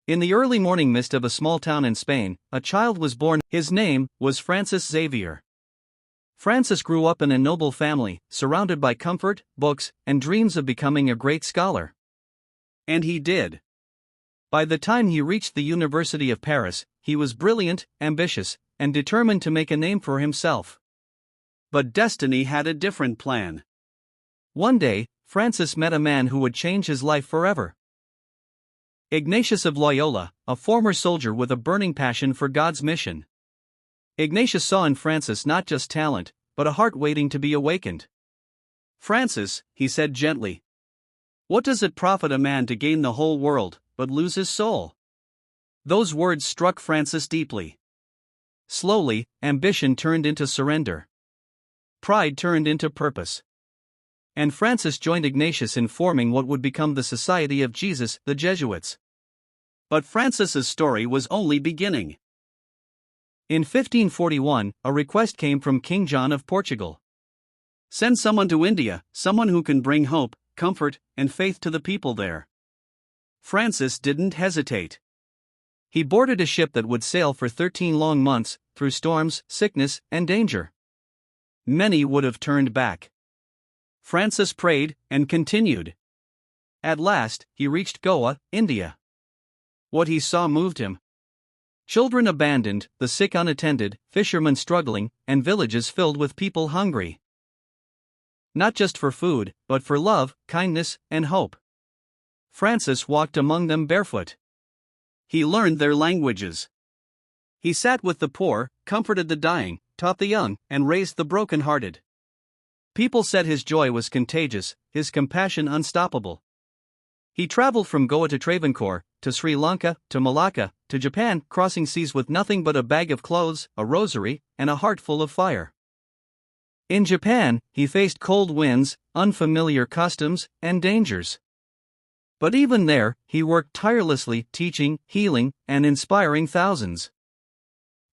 In the early morning mist of a small town in Spain, a child was born. His name was Francis Xavier. Francis grew up in a noble family, surrounded by comfort, books, and dreams of becoming a great scholar. And he did. By the time he reached the University of Paris, he was brilliant, ambitious, and determined to make a name for himself. But destiny had a different plan. One day, Francis met a man who would change his life forever. Ignatius of Loyola, a former soldier with a burning passion for God's mission. Ignatius saw in Francis not just talent, but a heart waiting to be awakened. "Francis," he said gently, "what does it profit a man to gain the whole world, but lose his soul?" Those words struck Francis deeply. Slowly, ambition turned into surrender. Pride turned into purpose. And Francis joined Ignatius in forming what would become the Society of Jesus, the Jesuits. But Francis's story was only beginning. In 1541, a request came from King John of Portugal. "Send someone to India, someone who can bring hope, comfort, and faith to the people there." Francis didn't hesitate. He boarded a ship that would sail for 13 long months, through storms, sickness, and danger. Many would have turned back. Francis prayed, and continued. At last, he reached Goa, India. What he saw moved him. Children abandoned, the sick unattended, fishermen struggling, and villages filled with people hungry. Not just for food, but for love, kindness, and hope. Francis walked among them barefoot. He learned their languages. He sat with the poor, comforted the dying, taught the young, and raised the broken-hearted. People said his joy was contagious, his compassion unstoppable. He traveled from Goa to Travancore, to Sri Lanka, to Malacca, to Japan, crossing seas with nothing but a bag of clothes, a rosary, and a heart full of fire. In Japan, he faced cold winds, unfamiliar customs, and dangers. But even there, he worked tirelessly, teaching, healing, and inspiring thousands.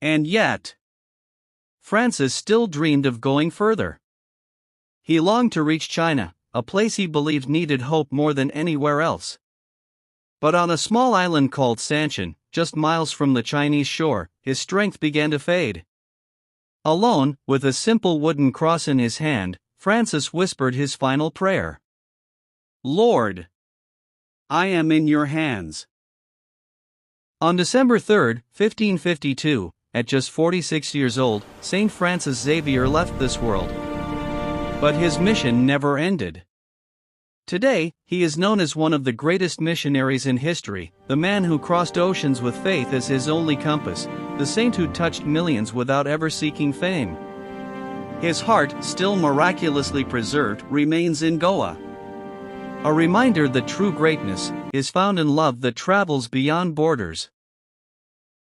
And yet, Francis still dreamed of going further. He longed to reach China, a place he believed needed hope more than anywhere else. But on a small island called Sanshan, just miles from the Chinese shore, his strength began to fade. Alone, with a simple wooden cross in his hand, Francis whispered his final prayer. "Lord, I am in your hands." On December 3, 1552, at just 46 years old, St. Francis Xavier left this world. But his mission never ended. Today, he is known as one of the greatest missionaries in history, the man who crossed oceans with faith as his only compass, the saint who touched millions without ever seeking fame. His heart, still miraculously preserved, remains in Goa. A reminder that true greatness is found in love that travels beyond borders.